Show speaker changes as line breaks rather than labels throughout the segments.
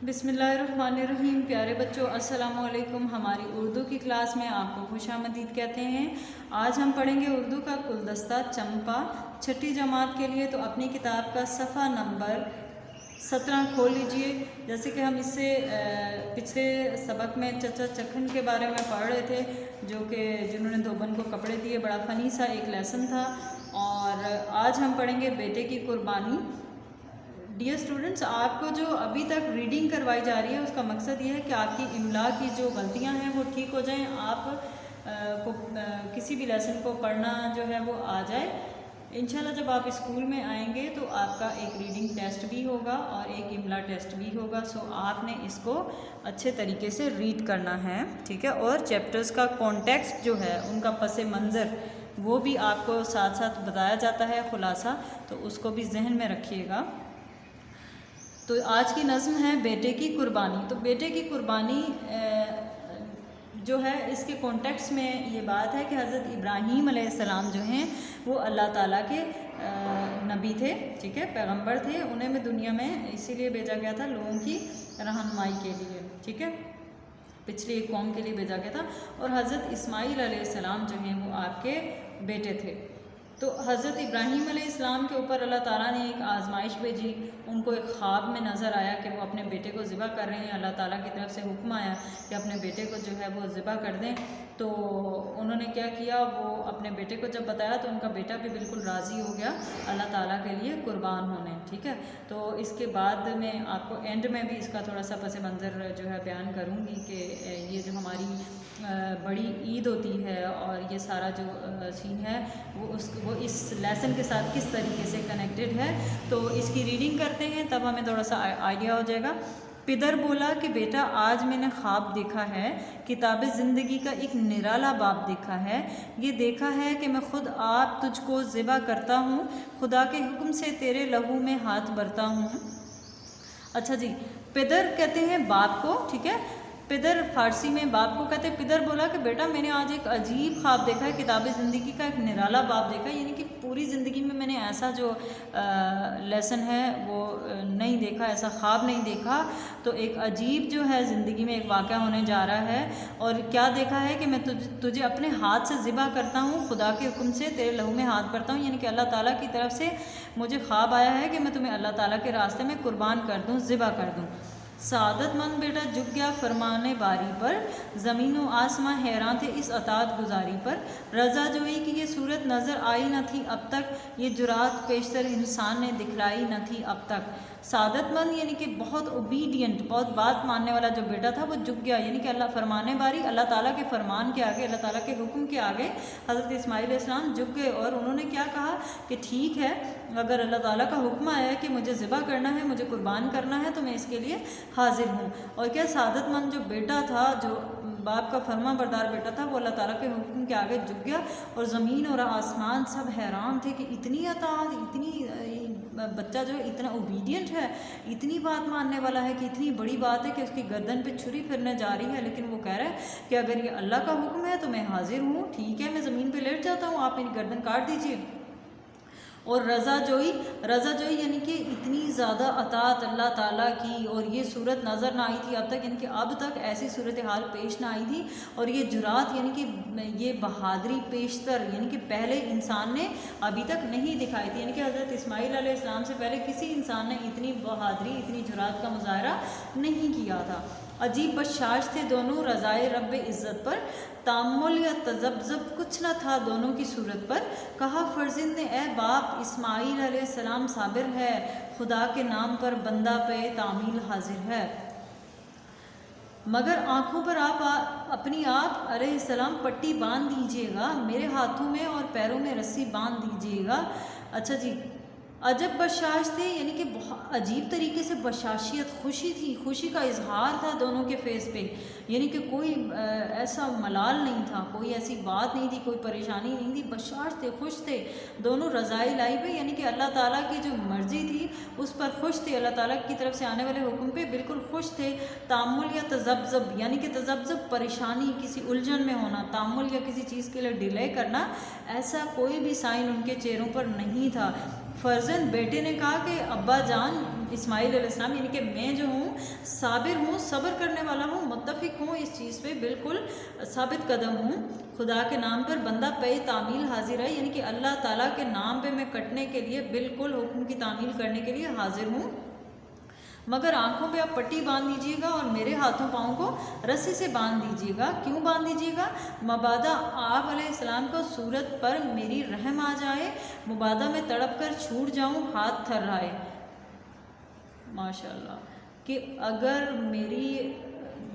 بسم اللہ الرحمن الرحیم۔ پیارے بچوں السلام علیکم۔ ہماری اردو کی کلاس میں آپ کو خوش آمدید کہتے ہیں۔ آج ہم پڑھیں گے اردو کا گلدستہ چمپا چھٹی جماعت کے لیے۔ تو اپنی کتاب کا صفحہ نمبر 17 کھول لیجئے۔ جیسے کہ ہم اس سے پچھلے سبق میں چچا چکھن کے بارے میں پڑھ رہے تھے، جنہوں نے دھوبن کو کپڑے دیے، بڑا فنی سا ایک لیسن تھا۔ اور آج ہم پڑھیں گے بیٹے کی قربانی۔ ڈیئر اسٹوڈنٹس، آپ کو جو ابھی تک ریڈنگ کروائی جا رہی ہے اس کا مقصد یہ ہے کہ آپ کی املا کی جو غلطیاں ہیں وہ ٹھیک ہو جائیں، آپ کو کسی بھی لیسن کو پڑھنا جو ہے وہ آ جائے۔ انشاءاللہ جب آپ اسکول میں آئیں گے تو آپ کا ایک ریڈنگ ٹیسٹ بھی ہوگا اور ایک املا ٹیسٹ بھی ہوگا، سو آپ نے اس کو اچھے طریقے سے ریڈ کرنا ہے، ٹھیک ہے۔ اور چیپٹرز کا کانٹیکسٹ جو ہے، ان کا پس منظر، وہ بھی آپ کو ساتھ ساتھ بتایا جاتا ہے، خلاصہ، تو اس کو بھی ذہن میں رکھیے گا۔ تو آج کی نظم ہے بیٹے کی قربانی۔ تو بیٹے کی قربانی جو ہے، اس کے کانٹیکسٹ میں یہ بات ہے کہ حضرت ابراہیم علیہ السلام جو ہیں وہ اللہ تعالیٰ کے نبی تھے، ٹھیک ہے، پیغمبر تھے۔ انہیں میں دنیا میں اسی لیے بھیجا گیا تھا، لوگوں کی رہنمائی کے لیے، ٹھیک ہے، پچھلی ایک قوم کے لیے بھیجا گیا تھا۔ اور حضرت اسماعیل علیہ السلام جو ہیں وہ آپ کے بیٹے تھے۔ تو حضرت ابراہیم علیہ السلام کے اوپر اللہ تعالیٰ نے ایک آزمائش بھیجی۔ ان کو ایک خواب میں نظر آیا کہ وہ اپنے بیٹے کو ذبح کر رہے ہیں، اللہ تعالیٰ کی طرف سے حکم آیا کہ اپنے بیٹے کو جو ہے وہ ذبح کر دیں۔ تو انہوں نے کیا کیا، وہ اپنے بیٹے کو جب بتایا تو ان کا بیٹا بھی بالکل راضی ہو گیا اللہ تعالیٰ کے لیے قربان ہونے، ٹھیک ہے۔ تو اس کے بعد میں آپ کو اینڈ میں بھی اس کا تھوڑا سا پس منظر جو ہے بیان کروں گی کہ یہ جو ہماری بڑی عید ہوتی ہے اور یہ سارا جو سین ہے وہ اس لیسن کے ساتھ کس طریقے سے کنیکٹڈ ہے۔ تو اس کی ریڈنگ کرتے ہیں، تب ہمیں تھوڑا سا آئیڈیا ہو جائے گا۔ پدر بولا کہ بیٹا آج میں نے خواب دیکھا ہے، کتاب زندگی کا ایک نرالا باب دیکھا ہے۔ یہ دیکھا ہے کہ میں خود آپ تجھ کو ذبح کرتا ہوں، خدا کے حکم سے تیرے لہو میں ہاتھ بھرتا ہوں۔ اچھا جی، پدر کہتے ہیں باپ کو، ٹھیک ہے، پدر فارسی میں باپ کو کہتے ہیں۔ پدر بولا کہ بیٹا میں نے آج ایک عجیب خواب دیکھا ہے، کتاب زندگی کا ایک نرالا باب دیکھا ہے، یعنی کہ پوری زندگی میں نے ایسا جو لیسن ہے وہ نہیں دیکھا، ایسا خواب نہیں دیکھا۔ تو ایک عجیب جو ہے زندگی میں ایک واقعہ ہونے جا رہا ہے۔ اور کیا دیکھا ہے کہ میں تجھے اپنے ہاتھ سے ذبح کرتا ہوں، خدا کے حکم سے تیرے لہو میں ہاتھ بھرتا ہوں، یعنی کہ اللہ تعالیٰ کی طرف سے مجھے خواب آیا ہے کہ میں تمہیں اللہ تعالیٰ کے راستے میں قربان کر دوں، ذبح کر دوں۔ سعادت مند بیٹا جھک گیا فرمانے باری پر، زمین و آسماں حیران تھے اس اطاعت گزاری پر۔ رضا جوئی کی یہ صورت نظر آئی نہ تھی اب تک، یہ جرات پیشتر انسان نے دکھلائی نہ تھی اب تک۔ سعادت مند یعنی کہ بہت اوبیڈینٹ، بہت بات ماننے والا جو بیٹا تھا وہ جھک گیا، یعنی کہ اللہ فرمانے باری، اللہ تعالیٰ کے فرمان کے آگے، اللہ تعالیٰ کے حکم کے آگے حضرت اسماعیل علیہ السلام جھک گئے۔ اور انہوں نے کیا کہا کہ ٹھیک ہے، اگر اللہ تعالیٰ کا حکم آیا ہے کہ مجھے ذبح کرنا ہے، مجھے قربان کرنا ہے، تو میں اس کے لیے حاضر ہوں۔ اور کیا سعادت مند جو بیٹا تھا، جو باپ کا فرما بردار بیٹا تھا، وہ اللہ تعالیٰ کے حکم کے آگے جھک گیا، اور زمین اور آسمان سب حیران تھے کہ اتنی اطاعت، اتنی بچہ جو ہے اتنا اوبیڈینٹ ہے، اتنی بات ماننے والا ہے کہ اتنی بڑی بات ہے کہ اس کی گردن پہ چھری پھرنے جا رہی ہے، لیکن وہ کہہ رہا ہے کہ اگر یہ اللہ کا حکم ہے تو میں حاضر ہوں، ٹھیک ہے، میں زمین پہ لیٹ جاتا ہوں، آپ میری گردن کاٹ دیجیے۔ اور رضا جوئی یعنی کہ اتنی زیادہ اطاعت اللہ تعالیٰ کی، اور یہ صورت نظر نہ آئی تھی اب تک، یعنی کہ اب تک ایسی صورتحال پیش نہ آئی تھی۔ اور یہ جرات یعنی کہ یہ بہادری پیشتر، یعنی کہ پہلے انسان نے ابھی تک نہیں دکھائی تھی، یعنی کہ حضرت اسماعیل علیہ السلام سے پہلے کسی انسان نے اتنی بہادری، اتنی جرات کا مظاہرہ نہیں کیا تھا۔ عجیب بشاش تھے دونوں رضائے رب عزت پر، تامل یا تذبذب کچھ نہ تھا دونوں کی صورت پر۔ کہا فرزند نے اے باپ اسماعیل علیہ السلام صابر ہے، خدا کے نام پر بندہ پہ تعمیل حاضر ہے، مگر آنکھوں پر آپ اپنی آپ علیہ السلام پٹی باندھ دیجیے گا، میرے ہاتھوں میں اور پیروں میں رسی باندھ دیجیے گا۔ اچھا جی، عجب بشاش تھے یعنی کہ بہت عجیب طریقے سے بشاشیت، خوشی تھی، خوشی کا اظہار تھا دونوں کے فیس پہ، یعنی کہ کوئی ایسا ملال نہیں تھا، کوئی ایسی بات نہیں تھی، کوئی پریشانی نہیں تھی، بشاش تھے، خوش تھے دونوں رضائے الہی پہ، یعنی کہ اللہ تعالیٰ کی جو مرضی تھی اس پر خوش تھے، اللہ تعالیٰ کی طرف سے آنے والے حکم پہ بالکل خوش تھے۔ تامل یا تذبذب یعنی کہ تذبذب پریشانی، کسی الجھن میں ہونا، تامل یا کسی چیز کے لیے ڈیلے کرنا، ایسا کوئی بھی سائن ان کے چہروں پر نہیں تھا۔ فرزند بیٹے نے کہا کہ ابا جان اسماعیل علیہ السلام یعنی کہ میں جو ہوں صابر ہوں، صبر کرنے والا ہوں، متفق ہوں، اس چیز پہ بالکل ثابت قدم ہوں، خدا کے نام پر بندہ پے تعمیل حاضر ہے، یعنی کہ اللہ تعالیٰ کے نام پہ میں کٹنے کے لیے بالکل حکم کی تعمیل کرنے کے لیے حاضر ہوں، مگر آنکھوں پہ آپ پٹی باندھ دیجیے گا اور میرے ہاتھوں پاؤں کو رسی سے باندھ دیجیے گا۔ کیوں باندھ دیجیے گا؟ مبادا آپ علیہ السلام کو صورت پر میری رحم آ جائے، مبادا میں تڑپ کر چھوٹ جاؤں، ہاتھ تھر آئے۔ ماشاء اللہ، کہ اگر میری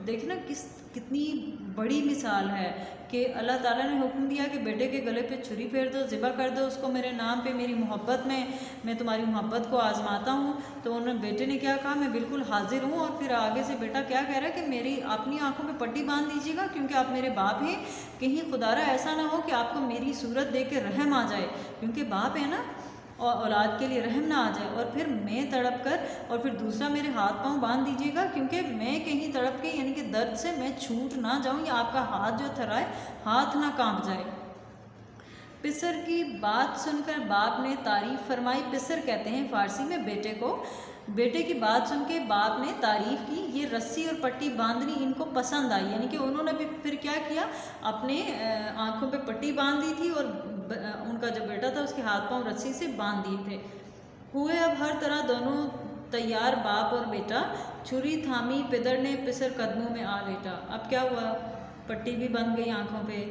دیکھنا کتنی بڑی مثال ہے کہ اللہ تعالیٰ نے حکم دیا کہ بیٹے کے گلے پہ چھری پھیر دو، ذبح کر دو اس کو میرے نام پہ، میری محبت میں تمہاری محبت کو آزماتا ہوں۔ تو انہوں بیٹے نے کیا کہا؟ میں بالکل حاضر ہوں۔ اور پھر آگے سے بیٹا کیا کہہ رہا ہے کہ میری اپنی آنکھوں پہ پٹی باندھ دیجیے گا کیونکہ آپ میرے باپ ہیں، کہیں خدا را ایسا نہ ہو کہ آپ کو میری صورت دیکھ کے رحم آ جائے، کیونکہ باپ ہے نا، اور اولاد کے لیے رحم نہ آ جائے، اور پھر میں تڑپ کر، اور پھر دوسرا میرے ہاتھ پاؤں باندھ دیجیے گا کیونکہ میں کہیں تڑپ کے یعنی کہ درد سے میں چھوٹ نہ جاؤں، یا آپ کا ہاتھ جو تھرائے ہاتھ نہ کانپ جائے۔ پسر کی بات سن کر باپ نے تعریف فرمائی۔ پسر کہتے ہیں فارسی میں بیٹے کو۔ بیٹے کی بات سن کے باپ نے تعریف کی، یہ رسی اور پٹی باندھنی ان کو پسند آئی، یعنی کہ انہوں نے بھی پھر کیا کیا، اپنے آنکھوں پہ پٹی باندھ دی تھی اور ان کا جو بیٹا تھا اس کے ہاتھ پاؤں رسی سے باندھ دیے تھے۔ ہوئے اب ہر طرح دونوں تیار، باپ اور بیٹا، چھری تھامی پدر نے پسر قدموں میں آ لیٹا۔ اب کیا ہوا، پٹی بھی بند گئی آنکھوں پہ،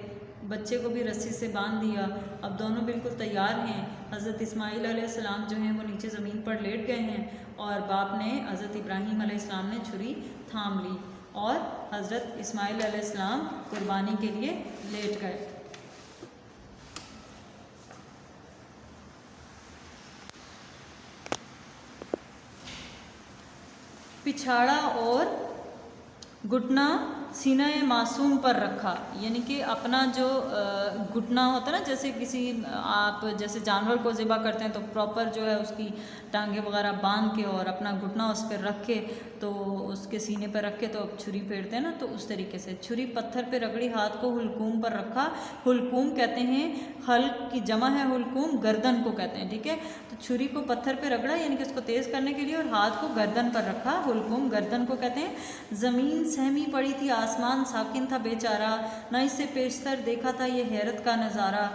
بچے کو بھی رسی سے باندھ دیا، اب دونوں بالکل تیار ہیں۔ حضرت اسماعیل علیہ السلام جو ہیں وہ نیچے زمین پر لیٹ گئے ہیں، اور باپ نے حضرت ابراہیم علیہ السلام نے چھری تھام لی، اور حضرت اسماعیل علیہ السلام قربانی کے لیے لیٹ گئے۔ پچھاڑا اور گھٹنا سینہ معصوم پر رکھا، یعنی کہ اپنا جو گھٹنا ہوتا ہے نا، جیسے کسی آپ جیسے جانور کو ذبح کرتے ہیں تو پراپر جو ہے اس کی ٹانگیں وغیرہ باندھ کے اور اپنا گھٹنا اس پہ رکھ کے، تو اس کے سینے پہ رکھ کے تو اب چھری پھیرتے ہیں نا، تو اس طریقے سے چھری پتھر پہ رگڑی، ہاتھ کو حلقوم پر رکھا۔ حلقوم کہتے ہیں، حلق کی جمع ہے حلقوم، گردن کو کہتے ہیں، ٹھیک ہے، تو چھری کو پتھر پہ رگڑا یعنی کہ اس کو تیز کرنے کے لیے، اور ہاتھ کو گردن پر رکھا، حلقوم گردن کو کہتے ہیں۔ زمین سہمی پڑی تھی، آسمان ساکن تھا بیچارہ، نہ اس سے پیشتر دیکھا تھا یہ حیرت کا نظارہ،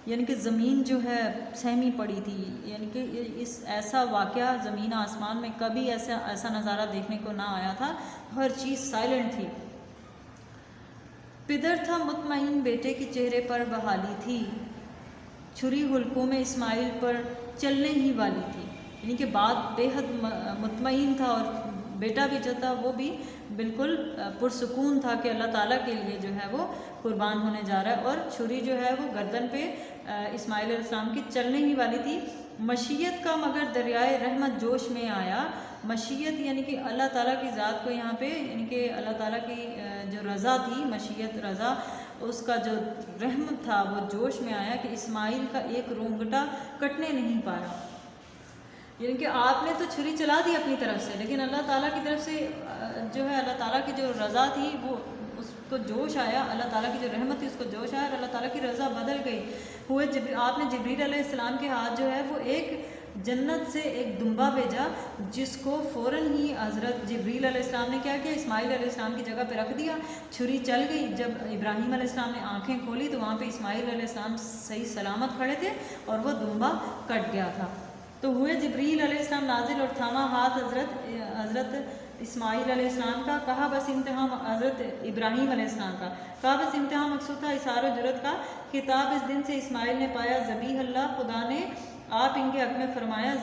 یعنی کہ زمین جو ہے سہمی پڑی تھی، یعنی کہ اس ایسا واقعہ زمین آسمان میں کبھی ایسا نظارہ دیکھنے کو نہ آیا تھا، ہر چیز سائلنٹ تھی۔ پدر تھا مطمئن، بیٹے کے چہرے پر بحالی تھی، چھری حلقوم اسماعیل پر چلنے ہی والی تھی، یعنی کہ بات بے حد مطمئن تھا، اور بیٹا بھی جو تھا وہ بھی بالکل پرسکون تھا کہ اللہ تعالیٰ کے لیے جو ہے وہ قربان ہونے جا رہا ہے، اور چھری جو ہے وہ گردن پہ اسماعیل علیہ السلام کی چلنے ہی والی تھی۔ مشیت کا مگر دریائے رحمت جوش میں آیا۔ مشیت یعنی کہ اللہ تعالیٰ کی ذات کو یہاں پہ، یعنی کہ اللہ تعالیٰ کی جو رضا تھی، مشیت رضا، اس کا جو رحم تھا وہ جوش میں آیا کہ اسماعیل کا ایک رونگٹا کٹنے نہیں پایا، یعنی کہ آپ نے تو چھری چلا دی اپنی طرف سے، لیکن اللہ تعالیٰ کی طرف سے جو ہے اللہ تعالیٰ کی جو رضا تھی وہ اس کو جوش آیا، اللہ تعالیٰ کی جو رحمت تھی اس کو جوش آیا، اور اللہ تعالیٰ کی رضا بدل گئی۔ آپ نے جبریل علیہ السلام کے ہاتھ جو ہے وہ ایک جنت سے ایک دمبا بھیجا، جس کو فوراً ہی حضرت جبریل علیہ السلام نے کیا کیا، اسماعیل علیہ السلام کی جگہ پہ رکھ دیا، چھری چل گئی۔ جب ابراہیم علیہ السلام نے آنکھیں کھولی تو وہاں پہ اسماعیل علیہ السلام صحیح سلامت کھڑے تھے، اور وہ دمبا کٹ گیا تھا۔ تو ہوئے جبریل علیہ السلام نازل اور تھاما ہاتھ حضرت اسماعیل علیہ السلام کا، کہا بس امتحان، حضرت ابراہیم علیہ السلام کا کہا بس امتحان مقصود تھا اثار و جرت کا۔ خطاب اس دن سے اسماعیل نے پایا ذبیح اللہ، خدا نے آپ ان کے حق میں فرمایا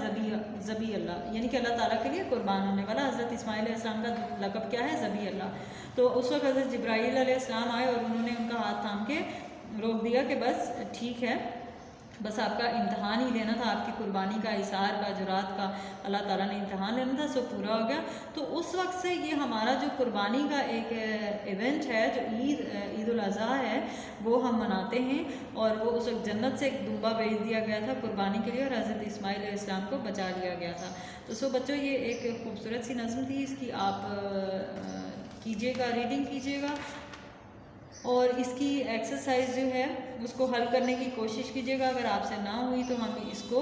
ذبیح اللہ، یعنی کہ اللہ تعالیٰ کے لیے قربان ہونے والا۔ حضرت اسماعیل علیہ السلام کا لقب کیا ہے؟ ذبیح اللہ۔ تو اس وقت حضرت جبرائیل علیہ السلام آئے اور انہوں نے ان کا ہاتھ تھام کے روک دیا کہ بس ٹھیک ہے، بس آپ کا امتحان ہی لینا تھا، آپ کی قربانی کا، اثار کا، جرات کا اللہ تعالیٰ نے امتحان لینا تھا، سو پورا ہو گیا۔ تو اس وقت سے یہ ہمارا جو قربانی کا ایک ایونٹ ہے، جو عید الاضحیٰ ہے، وہ ہم مناتے ہیں، اور وہ اس وقت جنت سے ایک دمبا بھیج دیا گیا تھا قربانی کے لیے، اور حضرت اسماعیل علیہ السلام کو بچا لیا گیا تھا۔ تو سو بچوں، یہ ایک خوبصورت سی نظم تھی، اس کی آپ کیجیے گا، ریڈنگ کیجیے گا، اور اس کی ایکسرسائز جو ہے اس کو حل کرنے کی کوشش کیجیے گا۔ اگر آپ سے نہ ہوئی تو ہم اس کو